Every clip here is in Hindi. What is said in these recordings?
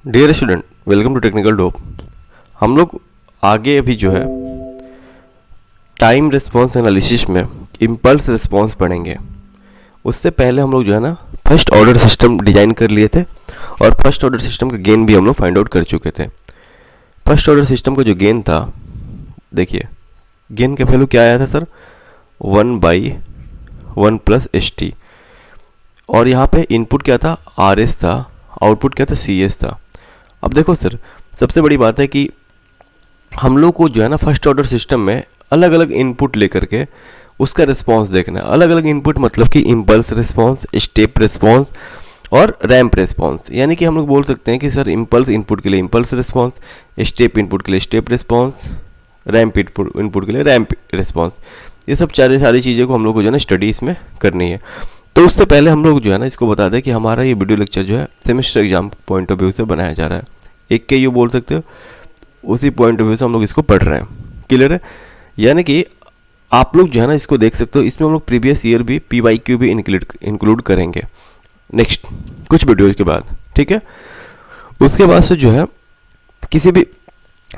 Dear student, welcome to Technical Dope. हम लोग आगे अभी जो है टाइम रिस्पॉन्स एनालिसिस में इम्पल्स रिस्पॉन्स पढ़ेंगे। उससे पहले हम लोग जो है ना फर्स्ट ऑर्डर सिस्टम डिजाइन कर लिए थे और फर्स्ट ऑर्डर सिस्टम का गेन भी हम लोग फाइंड आउट कर चुके थे। फर्स्ट ऑर्डर सिस्टम का जो गेन था, देखिए गेन का वैल्यू क्या आया था सर, 1/1 प्लस ST। और यहाँ पे इनपुट क्या था, RS था, आउटपुट क्या था, CS था। अब देखो सर, सबसे बड़ी बात है कि हम लोग को जो है ना फर्स्ट ऑर्डर सिस्टम में अलग अलग इनपुट लेकर के उसका रिस्पांस देखना है। अलग अलग इनपुट मतलब कि इम्पल्स रिस्पांस, स्टेप रिस्पांस और रैंप रिस्पांस। यानी कि हम लोग बोल सकते हैं कि सर इम्पल्स इनपुट के लिए इम्पल्स रिस्पांस, स्टेप इनपुट के लिए स्टेप रिस्पांस, रैंप इनपुट के लिए रैंप रिस्पांस। ये सब सारी चीज़ों को हम लोग को जो है ना स्टडी इसमें करनी है। तो उससे पहले हम लोग जो है ना इसको बता दें कि हमारा ये वीडियो लेक्चर जो है semester exam point of view से बनाया जा रहा है। एक के यू बोल सकते हो, उसी पॉइंट ऑफ व्यू से हम लोग इसको पढ़ रहे हैं। क्लियर है? यानी कि आप लोग जो है ना इसको देख सकते हो, इसमें हम लोग प्रीवियस ईयर भी PYQ भी इंक्लूड करेंगे नेक्स्ट कुछ वीडियो के बाद। ठीक है, उसके बाद से जो है किसी भी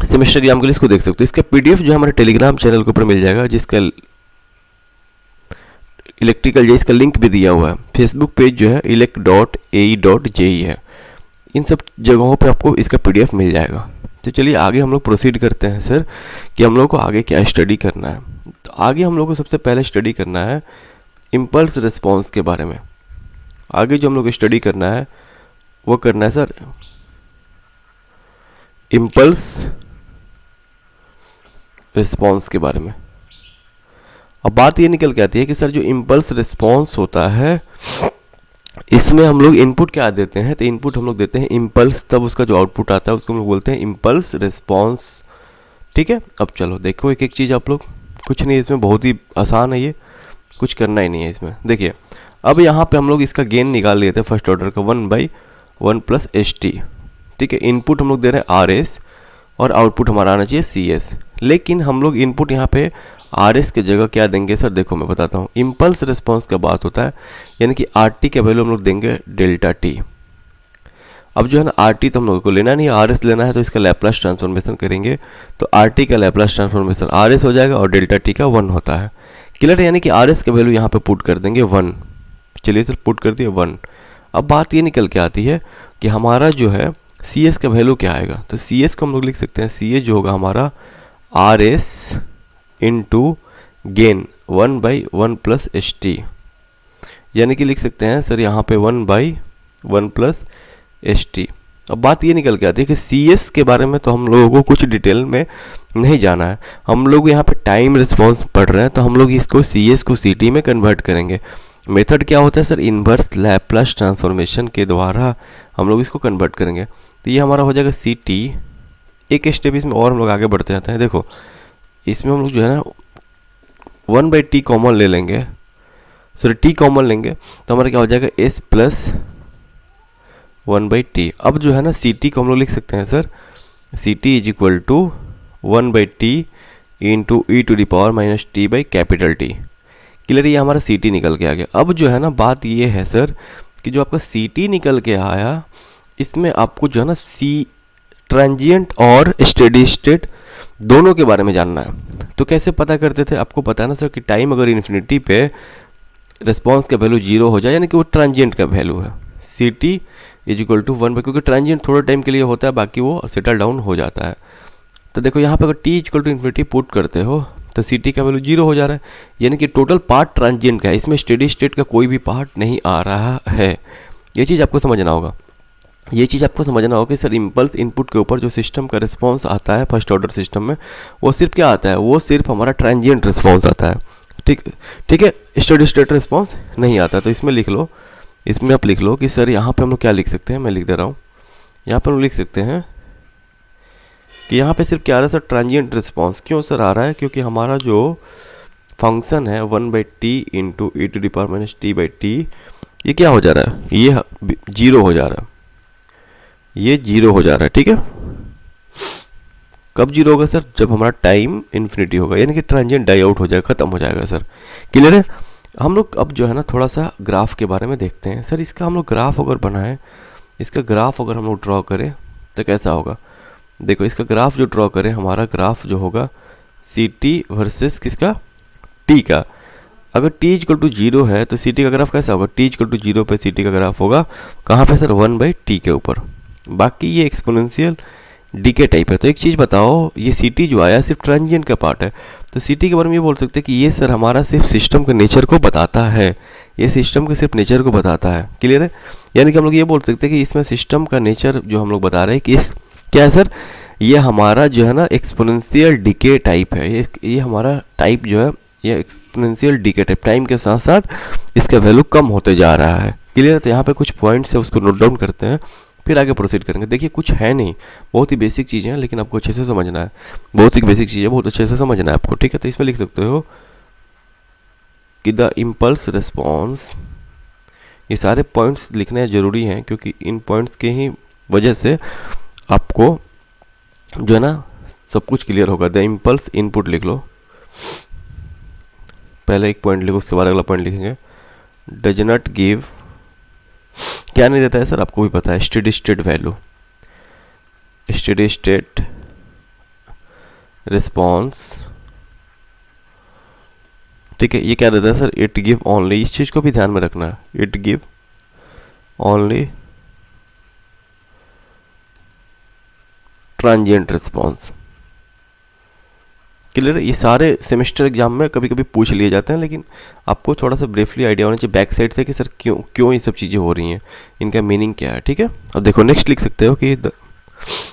सेमेस्टर एग्जाम के लिए इसको देख सकते हो। इसका PDF जो है हमारे टेलीग्राम चैनल के ऊपर मिल जाएगा, जिसका इलेक्ट्रिकल इसका लिंक भी दिया हुआ है। फेसबुक पेज जो है elect.ae.je है। इन सब जगहों पे आपको इसका PDF मिल जाएगा। तो चलिए आगे हम लोग प्रोसीड करते हैं सर कि हम लोग को आगे क्या स्टडी करना है। तो आगे हम लोग को सबसे पहले स्टडी करना है इम्पल्स रिस्पांस के बारे में। आगे जो हम लोग को स्टडी करना है वो करना है सर इम्पल्स रिस्पांस के बारे में। अब बात ये निकल के आती है कि सर जो इम्पल्स रिस्पांस होता है इसमें हम लोग इनपुट क्या देते हैं, तो इनपुट हम लोग देते हैं इम्पल्स, तब उसका जो आउटपुट आता है उसको हम लोग बोलते हैं इम्पल्स रिस्पांस। ठीक है, अब चलो देखो एक एक चीज़ आप लोग, कुछ नहीं इसमें, बहुत ही आसान है, ये कुछ करना ही नहीं है इसमें। देखिए अब यहाँ पे हम लोग इसका गेन निकाल लिए थे फर्स्ट ऑर्डर का 1/1 प्लस ST। ठीक है, इनपुट हम लोग दे रहे हैं RS और आउटपुट हमारा आना चाहिए CS। लेकिन हम लोग इनपुट यहाँ पे RS के जगह क्या देंगे सर, देखो मैं बताता हूँ। इम्पल्स रिस्पांस का बात होता है, यानी कि RT का वैल्यू हम लोग देंगे डेल्टा T। अब जो है ना RT तो हम लोग को लेना नहीं है, RS लेना है, तो इसका लैप्लास ट्रांसफॉर्मेशन करेंगे तो RT का लैप्लास ट्रांसफॉर्मेशन RS हो जाएगा और डेल्टा T का 1 होता है। क्लियर है? यानी कि RS का वैल्यू यहाँ पे पुट कर देंगे 1। चलिए सर पुट कर दिए 1। अब बात ये निकल के आती है कि हमारा जो है CS का वैल्यू क्या आएगा, तो CS को हम लोग लिख सकते हैं, CS जो होगा हमारा RS into gain 1/1 plus ST। यानी कि लिख सकते हैं सर यहाँ पे 1/1 प्लस ST। अब बात ये निकल के आती है कि CS के बारे में तो हम लोगों को कुछ डिटेल में नहीं जाना है। हम लोग यहाँ पे टाइम रिस्पांस पढ़ रहे हैं, तो हम लोग इसको CS को CT में कन्वर्ट करेंगे। मेथड क्या होता है सर, इन्वर्स लैप्लास ट्रांसफॉर्मेशन के द्वारा हम लोग इसको कन्वर्ट करेंगे। तो ये हमारा हो जाएगा CT। एक स्टेप इसमें और हम लोग आगे बढ़ते जाते हैं। देखो इसमें हम लोग जो है ना 1/T कॉमन ले लेंगे, सॉरी T कॉमन लेंगे, तो हमारा क्या हो जाएगा S प्लस 1/T। अब जो है ना CT को हम लोग लिख सकते हैं sir, CT is equal to 1/T into e⁻⁻T/T। Clear? ये हमारा CT निकल के आ गया। अब जो है ना बात ये है सर कि जो आपका CT निकल के आया, इसमें आपको जो है ना ट्रांजिएंट और स्टेडी स्टेट दोनों के बारे में जानना है। तो कैसे पता करते थे, आपको पता है ना सर कि टाइम अगर इन्फिनिटी पे रिस्पांस का वैल्यू 0 हो जाए, यानी कि वो ट्रांजिएंट का वैल्यू है, CT इज इक्वल टू 1, क्योंकि ट्रांजिएंट थोड़ा टाइम के लिए होता है, बाकी वो सेटल डाउन हो जाता है। तो देखो यहाँ पे अगर T equal to infinity put करते हो तो CT का वैल्यू 0 हो जा रहा है, यानी कि टोटल पार्ट ट्रांजिएंट का है, इसमें स्टेडी स्टेट का कोई भी पार्ट नहीं आ रहा है। ये चीज़ आपको समझना होगा। ये चीज़ आपको समझना होगा कि सर इम्पल्स इनपुट के ऊपर जो सिस्टम का रिस्पांस आता है फर्स्ट ऑर्डर सिस्टम में, वो सिर्फ क्या आता है, वो सिर्फ हमारा ट्रांजिएंट रिस्पांस आता है। ठीक है, स्टेडी स्टेट रिस्पांस नहीं आता। तो इसमें लिख लो, इसमें आप लिख लो कि सर यहाँ पे हम लोग क्या लिख सकते हैं, मैं लिख दे रहा हूँ। यहाँ पे हम लोग लिख सकते हैं कि यहाँ पे सिर्फ क्या आ रहा है सर, ट्रांजिएंट रिस्पांस। क्यों सर आ रहा है, क्योंकि हमारा जो फंक्शन है 1/T इंटू e⁻⁻T/T, ये क्या हो जा रहा है, ये 0 हो जा रहा है, ये 0 हो जा रहा है। ठीक है, कब 0 होगा सर, जब हमारा टाइम इन्फिनिटी होगा, यानी कि ट्रांजिएंट डाई आउट हो जाएगा, ख़त्म हो जाएगा सर। क्लियर है? हम लोग अब जो है ना थोड़ा सा ग्राफ के बारे में देखते हैं। सर इसका हम लोग ग्राफ अगर बनाएं, इसका ग्राफ अगर हम लोग ड्रॉ करें तो कैसा होगा, देखो इसका ग्राफ जो ड्रॉ करें, हमारा ग्राफ जो होगा सी टी वर्सेस किसका, टी का। अगर t इक्वल टू 0 है तो सी टी का ग्राफ कैसा होगा, t इक्वल टू 0 पे सी टी का ग्राफ होगा कहाँ पे सर, 1/t के ऊपर। बाकी ये एक्सपोनेंशियल डीके टाइप है। तो एक चीज़ बताओ, ये सी टी जो आया सिर्फ ट्रांजिएंट का पार्ट है, तो सी टी के बारे में ये बोल सकते हैं कि ये सर हमारा सिर्फ सिस्टम के नेचर को बताता है, ये सिस्टम के सिर्फ नेचर को बताता है। क्लियर है, यानी कि हम लोग ये बोल सकते हैं कि इसमें सिस्टम का नेचर जो हम लोग बता रहे हैं कि इस क्या है सर, ये हमारा जो है ना एक्सपोनेंशियल डीके टाइप है, ये हमारा टाइप जो है ये एक्सपोनेंशियल डीके टाइप, टाइम के साथ साथ इसका वैल्यू कम होते जा रहा है। क्लियर है, तो यहाँ पे कुछ पॉइंट्स है उसको नोट डाउन करते हैं, फिर आगे प्रोसीड करेंगे। देखिए कुछ है नहीं, बहुत ही बेसिक चीज़ें हैं, लेकिन आपको अच्छे से समझना है, बहुत ही बेसिक चीज़ है, बहुत अच्छे से समझना है आपको। ठीक है, तो इसमें लिख सकते हो कि द इम्पल्स रिस्पॉन्स, ये सारे पॉइंट्स लिखने ज़रूरी हैं क्योंकि इन पॉइंट्स के ही वजह से आपको जो है ना सब कुछ क्लियर होगा। द इम्पल्स इनपुट लिख लो, पहले एक पॉइंट लिखो, उसके बाद अगला पॉइंट लिखेंगे। डज नॉट गिव, क्या नहीं देता है सर, आपको भी पता है, steady state value, steady state response. ठीक है, ये क्या देता है सर, इट गिव ओनली, इस चीज को भी ध्यान में रखना है, it give only transient response. Clear है, ये सारे सेमेस्टर एग्जाम में कभी कभी पूछ लिए जाते हैं, लेकिन आपको थोड़ा सा ब्रीफली आइडिया होना चाहिए बैक साइड से कि सर क्यों ये सब चीज़ें हो रही हैं, इनका मीनिंग क्या है। ठीक है, अब देखो नेक्स्ट लिख सकते हो कि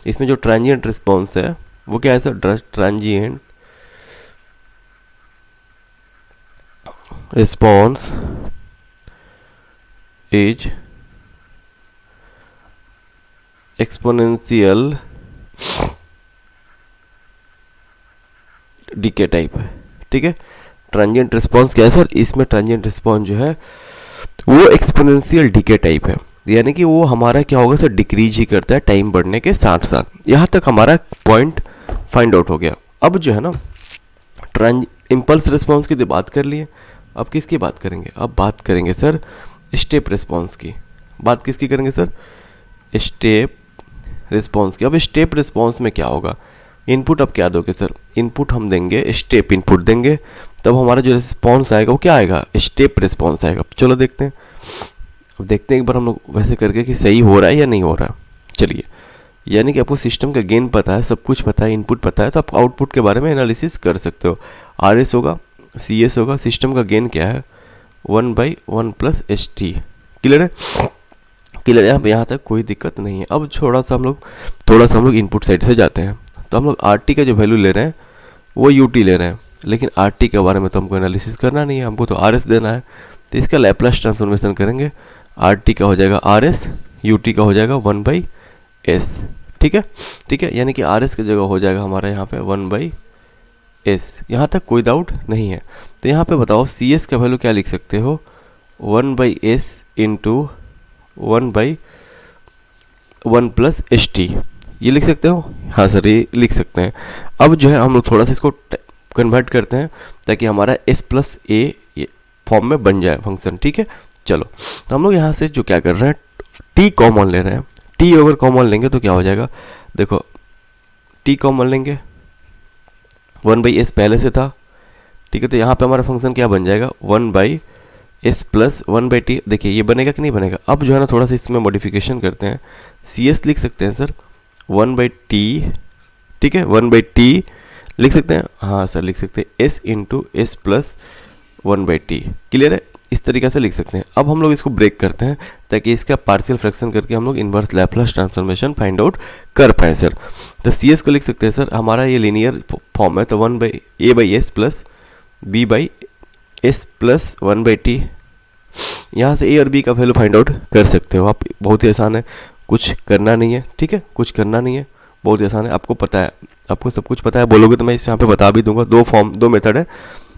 इसमें जो ट्रांजिएंट रिस्पॉन्स है वो क्या है sir, transient response is exponential decay type है। ठीक है, ट्रांजिएंट रिस्पॉन्स क्या है सर, इसमें ट्रांजिएंट रिस्पॉन्स जो है वो एक्सपोनेंशियल डीके टाइप है, यानी कि वो हमारा क्या होगा सर, डिक्रीज ही करता है टाइम बढ़ने के साथ साथ। यहाँ तक हमारा पॉइंट फाइंड आउट हो गया। अब जो है ना इम्पल्स रिस्पॉन्स की तो बात कर लिए, अब किसकी बात करेंगे, अब बात करेंगे सर स्टेप रिस्पॉन्स की। बात किसकी करेंगे सर, स्टेप रिस्पॉन्स की। अब स्टेप रिस्पॉन्स में क्या होगा, इनपुट अब क्या दोगे सर, इनपुट हम देंगे स्टेप इनपुट देंगे, तब हमारा जो रिस्पॉन्स आएगा वो क्या आएगा, स्टेप रिस्पॉन्स आएगा। चलो देखते हैं, अब देखते हैं एक बार हम लोग वैसे करके कि सही हो रहा है या नहीं हो रहा है। चलिए, यानी कि आपको सिस्टम का गेन पता है, सब कुछ पता है, इनपुट पता है, तो आप आउटपुट के बारे में एनालिसिस कर सकते हो। RS होगा, CS होगा, सिस्टम का गेन क्या है 1/1 + ST। क्लियर है, क्लियर है, यहाँ तक कोई दिक्कत नहीं है। अब थोड़ा सा हम लोग इनपुट साइड से जाते हैं, तो हम लोग RT का जो वैल्यू ले रहे हैं वो UT ले रहे हैं, लेकिन RT के बारे में तो हमको एनालिसिस करना नहीं है, हमको तो RS देना है। तो इसका लैप्लास ट्रांसफॉर्मेशन करेंगे, RT का हो जाएगा RS, UT का हो जाएगा 1/S। ठीक है, ठीक है, यानी कि RS की जगह हो जाएगा हमारा यहाँ पे 1/S। यहाँ तक कोई डाउट नहीं है। तो यहाँ पे बताओ CS का वैल्यू क्या लिख सकते हो, 1/S × 1/1 + ST, ये लिख सकते हो। हाँ सर, ये लिख सकते हैं। अब जो है हम लोग थोड़ा सा इसको कन्वर्ट करते हैं ताकि हमारा S + A फॉर्म में बन जाए फंक्शन। ठीक है, चलो, तो हम लोग यहाँ से जो क्या कर रहे हैं, T कॉमन ले रहे हैं। T अगर कॉमन लेंगे तो क्या हो जाएगा, देखो T कॉमन लेंगे, 1/S पहले से था। ठीक है, तो यहाँ पे हमारा फंक्शन क्या बन जाएगा, 1/S + 1/T। देखिए ये बनेगा कि नहीं बनेगा। अब जो है ना थोड़ा सा इसमें मॉडिफिकेशन करते हैं, CS लिख सकते हैं सर 1/T। ठीक है, 1/T लिख सकते हैं, हाँ सर लिख सकते हैं S × S + 1/T। क्लियर है, इस तरीके से लिख सकते हैं। अब हम लोग इसको ब्रेक करते हैं ताकि इसका पार्शियल फ्रैक्शन करके हम लोग inverse Laplace transformation find out कर पाएँ सर। तो CS को लिख सकते हैं सर, हमारा ये लीनियर फॉर्म है, तो 1/A/S + B/S + 1/T। यहाँ से A और B का वैल्यू फाइंड आउट कर सकते हो आप, बहुत ही आसान है, कुछ करना नहीं है। ठीक है, कुछ करना नहीं है, बहुत ही आसान है, आपको पता है, आपको सब कुछ पता है। बोलोगे तो मैं इस यहाँ पे बता भी दूंगा, दो मेथड है,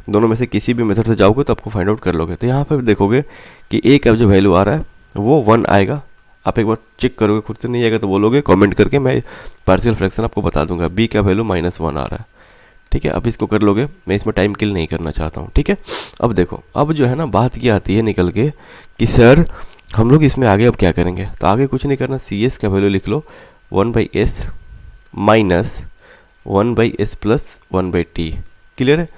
दोनों में से किसी भी मेथड से जाओगे तो आपको फाइंड आउट कर लोगे। तो यहाँ पर देखोगे कि A का जो वैल्यू आ रहा है वो 1 आएगा। आप एक बार चेक करोगे, खुद से नहीं आएगा तो बोलोगे कमेंट करके, मैं पार्शियल फ्रैक्शन आपको बता दूंगा। B का वैल्यू -1 आ रहा है। ठीक है, अब इसको कर लोगे, मैं इसमें टाइम किल नहीं करना चाहता हूँ। ठीक है, अब देखो, अब जो है ना बात क्या आती है निकल के कि सर हम लोग इसमें आगे अब क्या करेंगे, तो आगे कुछ नहीं करना, CS का वैल्यू लिख लो 1/s minus 1/s plus 1/t। Clear है?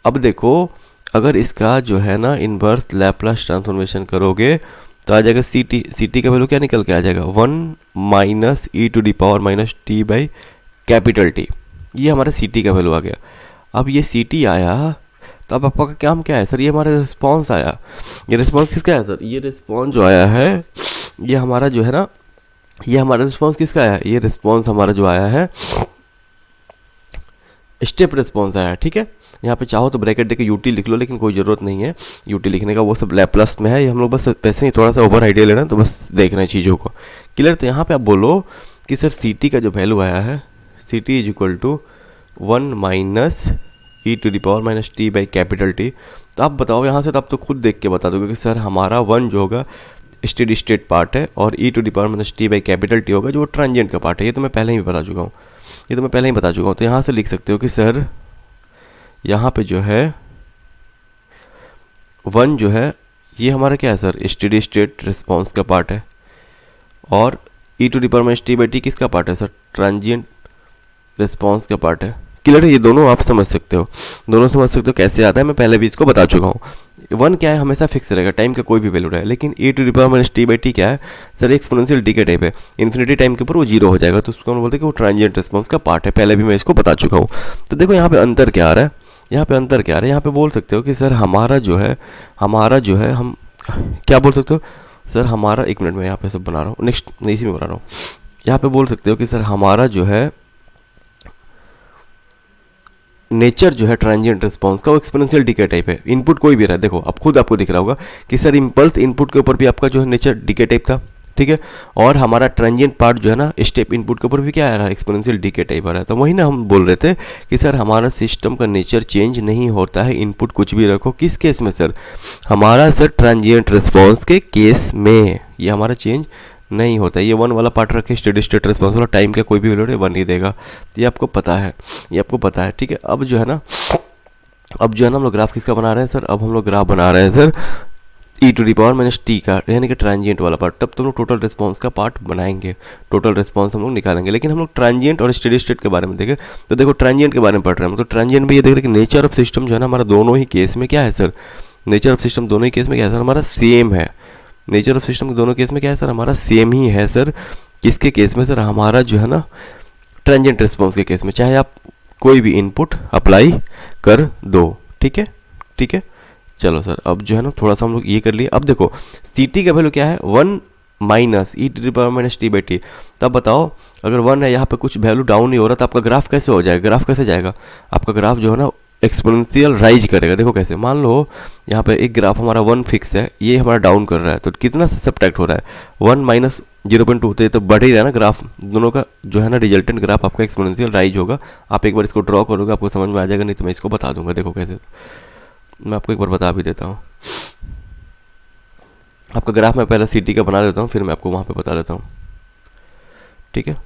अब देखो, अगर इसका जो है ना इन्वर्स लैप्लास ट्रांसफॉर्मेशन करोगे तो आ जाएगा ct का वैल्यू क्या निकल के आ जाएगा 1 minus e to the power minus t by capital T। ये हमारा ct का वैल्यू आ गया। अब ये ct आया तो अब आपका काम क्या है सर, ये हमारा रिस्पॉन्स आया। ये रिस्पॉन्स किसका आया सर? ये रिस्पॉन्स जो आया है ये हमारा जो है ना, ये हमारा रिस्पॉन्स किसका आया? ये रिस्पॉन्स हमारा जो आया है स्टेप रिस्पॉन्स आया है। ठीक है, यहाँ पे चाहो तो ब्रैकेट देके यूटी लिख लो, लेकिन कोई ज़रूरत नहीं है यूटी लिखने का, वो सब लैप्लास में है। ये हम लोग बस वैसे ही थोड़ा सा ओवर आइडिया लेना, तो बस देखना है चीज़ों को। क्लियर? तो यहाँ पे आप बोलो कि सर ct का जो वैल्यू आया है ct is equal to 1 minus e to the power minus t by capital T। तो आप बताओ यहाँ से, तो आप तो खुद देख के बता दोगे कि सर हमारा 1 जो होगा स्टेडी स्टेट पार्ट है और e to the power minus t by capital T होगा जो ट्रांजिएंट का पार्ट है। ये तो मैं पहले ही बता चुका हूँ, तो यहाँ से लिख सकते हो कि सर यहाँ पे जो है 1 जो है ये हमारा क्या है सर, स्टेडी स्टेट रिस्पॉन्स का पार्ट है, और e to the power minus t by t किसका पार्ट है सर? ट्रांजिएंट रिस्पॉन्स का पार्ट है। क्लियर है? ये दोनों आप समझ सकते हो कैसे आता है, मैं पहले भी इसको बता चुका हूँ। 1 क्या है, हमेशा फिक्स रहेगा, टाइम का कोई भी वैल्यू रहे, लेकिन e to the power minus t by t क्या है सर? एक्सपोनेंशियल डीके टाइप है, इन्फिनिटी टाइम के ऊपर वो 0 हो जाएगा, तो उसको हम बोलते हैं कि वो ट्रांजिएंट रिस्पॉन्स का पार्ट है। पहले भी मैं इसको बता चुका हूँ। तो देखो यहाँ पे अंतर क्या आ रहा है, यहाँ पे बोल सकते हो कि सर हमारा जो है हम क्या बोल सकते हो सर, हमारा, एक मिनट में यहाँ पे सब बना रहा हूँ, नेक्स्ट इसी में बना रहा हूँ। यहाँ पे बोल सकते हो कि सर हमारा जो है नेचर जो है ट्रांजिएंट रिस्पॉन्स का वो एक्सपोनेंशियल डीके टाइप है। इनपुट कोई भी रहा है, देखो अब खुद आपको दिख रहा होगा कि सर इम्पल्स इनपुट के ऊपर भी आपका जो है नेचर डीके टाइप था। ठीक है, और हमारा ट्रांजिएंट पार्ट जो है ना स्टेप इनपुट के ऊपर भी क्या आ रहा है, एक्सपोनेंशियल डीके टाइप आ रहा है। तो वही ना हम बोल रहे थे कि सर हमारा सिस्टम का नेचर चेंज नहीं होता है, इनपुट कुछ भी रखो। किस केस में सर? हमारा सर ट्रांजिएंट रिस्पॉन्स के केस में ये हमारा चेंज नहीं होता है। ये 1 वाला पार्ट रखे, स्टेडी स्टेट रिस्पॉन्स वाला, टाइम का कोई भी वैल्यू 1 ही देगा। तो ये आपको पता है, ठीक है। अब जो है ना हम लोग ग्राफ किसका बना रहे हैं सर? अब हम लोग ग्राफ बना रहे हैं sir e to the power minus t का, यानी कि ट्रांजिएंट वाला पार्ट। तब तो हम लोग टोटल रिस्पॉन्स का पार्ट बनाएंगे, टोटल रिस्पॉन्स हम लोग निकालेंगे। लेकिन हम लोग ट्रांजिएंट और स्टेडी स्टेट के बारे में देखें तो देखो ट्रांजिएंट के बारे में पढ़ रहे हैं, तो ट्रांजिएंट में ये देख रहे हैं कि नेचर ऑफ सिस्टम जो है ना हमारा दोनों ही केस में क्या है सर? नेचर ऑफ सिस्टम दोनों ही केस में क्या है सर? हमारा सेम है। नेचर ऑफ सिस्टम के दोनों केस में क्या है सर? हमारा सेम ही है सर। किसके केस में सर? हमारा जो है ना ट्रांजिएंट रिस्पॉन्स के केस में, चाहे आप कोई भी इनपुट अप्लाई कर दो। ठीक है, चलो सर अब जो है ना थोड़ा सा हम लोग ये कर लिए। अब देखो ct का वैल्यू क्या है? 1 minus e to the power minus t by T. तब बताओ अगर 1 है, यहाँ पे कुछ वैल्यू डाउन नहीं हो रहा, तो आपका ग्राफ कैसे हो जाएगा? ग्राफ कैसे जाएगा? आपका ग्राफ जो है ना एक्सपोनेंशियल राइज करेगा। देखो कैसे, मान लो यहाँ पे एक ग्राफ हमारा 1 फिक्स है, ये हमारा डाउन कर रहा है, तो कितना सब्ट्रैक्ट हो रहा है? 1 माइनस 0.2, तो बढ़ ही रहा है ना ग्राफ। दोनों का जो है ना रिजल्टेंट ग्राफ आपका एक्सपोनेंशियल राइज होगा। आप एक बार इसको ड्रॉ करोगे आपको समझ में आ जाएगा, नहीं तो मैं इसको बता दूंगा। देखो कैसे, मैं आपको एक बार बता भी देता हूँ। आपका ग्राफ मैं पहले ct का बना देता हूँ, फिर मैं आपको वहाँ पे बता देता हूँ। ठीक है,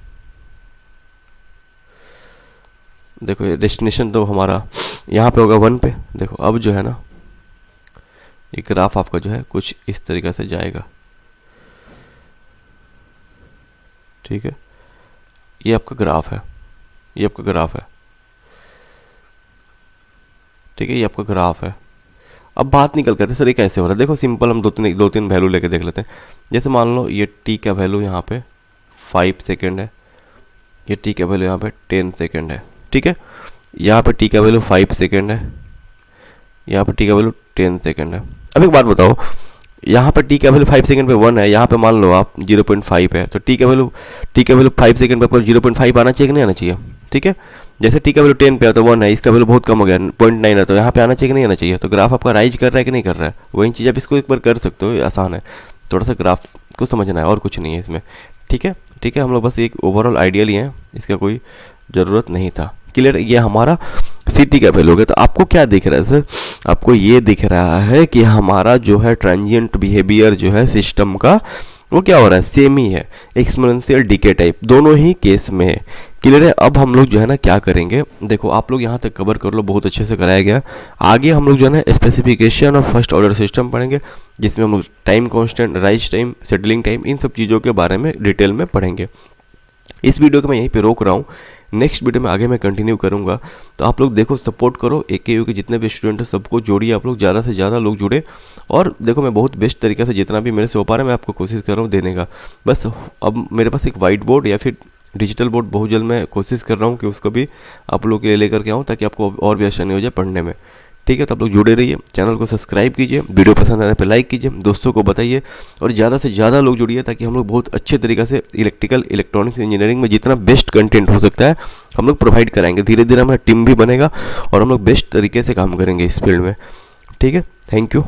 देखो ये डेस्टिनेशन तो हमारा यहाँ पे होगा 1 पे। देखो अब जो है ना ये ग्राफ आपका जो है कुछ इस तरीके से जाएगा। ठीक है, ये आपका ग्राफ है, ठीक है, ये आपका ग्राफ है। अब बात निकल करते सर ये कैसे हो रहा है? देखो सिंपल, हम दो तीन वैल्यू लेके देख लेते हैं। जैसे मान लो ये t का वैल्यू यहाँ पे 5 सेकेंड है, ये t का वैल्यू यहाँ पे 10 सेकेंड है। ठीक है, यहाँ पे t का वैल्यू 5 सेकेंड है, यहाँ पे t का वैल्यू 10 सेकेंड है। अब एक बात बताओ, यहाँ पे t का वैल्यू 5 सेकेंड पे 1 है, यहाँ पे मान लो आप 0.5 है, तो t का वैल्यू 5 सेकेंड पे आपको 0.5 आना चाहिए कि नहीं आना चाहिए? ठीक है, जैसे t का वैल्यू 10 पे है तो 1 है, इसका वैल्यू बहुत कम हो गया 0.9 है, तो यहाँ पे आना चाहिए कि नहीं आना चाहिए? तो ग्राफ आपका राइज कर रहा है कि नहीं कर रहा है? वही चीज़ आप इसको एक बार कर सकते हो, आसान है, थोड़ा सा ग्राफ को समझना है और कुछ नहीं है इसमें। ठीक है, हम लोग बस एक ओवरऑल आइडिया लिए हैं, इसका कोई ज़रूरत नहीं था। क्लियर? ये हमारा ct का वैल्यू हो गया। तो आपको क्या दिख रहा है सर? आपको ये दिख रहा है कि हमारा जो है ट्रांजिएंट बिहेवियर जो है सिस्टम का वो क्या हो रहा है? सेम ही है, एक्सपोनेंशियल डीके टाइप, दोनों ही केस में है। क्लियर है? अब हम लोग जो है ना क्या करेंगे, देखो आप लोग यहाँ तक कवर कर लो, बहुत अच्छे से कराया गया। आगे हम लोग जो है ना स्पेसिफिकेशन और फर्स्ट ऑर्डर सिस्टम पढ़ेंगे, जिसमें हम लोग time constant, rise time, settling time, इन सब चीज़ों के बारे में डिटेल में पढ़ेंगे। इस वीडियो को मैं यहीं पे रोक रहा हूँ, नेक्स्ट वीडियो में आगे मैं कंटिन्यू करूँगा। तो आप लोग देखो, सपोर्ट करो, AKU के जितने भी स्टूडेंट हैं सबको जोड़िए, आप लोग ज़्यादा से ज़्यादा लोग जुड़े। और देखो, मैं बहुत बेस्ट तरीके से जितना भी मेरे से हो पा रहा है मैं आपको कोशिश कर रहा हूँ देने का। बस अब मेरे पास एक वाइट बोर्ड या फिर डिजिटल बोर्ड बहुत जल्द मैं कोशिश कर रहा हूँ कि उसको भी आप लोग के लिए लेकर के आऊँ, ताकि आपको और भी आसानी हो जाए पढ़ने में। ठीक है, तो आप लोग जुड़े रहिए, चैनल को सब्सक्राइब कीजिए, वीडियो पसंद आने पर लाइक कीजिए, दोस्तों को बताइए और ज़्यादा से ज़्यादा लोग जुड़िए, ताकि हम लोग बहुत अच्छे तरीके से इलेक्ट्रॉनिक्स इंजीनियरिंग में जितना बेस्ट कंटेंट हो सकता है हम लोग प्रोवाइड कराएंगे। धीरे धीरे हमारा टीम भी बनेगा और हम लोग बेस्ट तरीके से काम करेंगे इस फील्ड में। ठीक है, थैंक यू।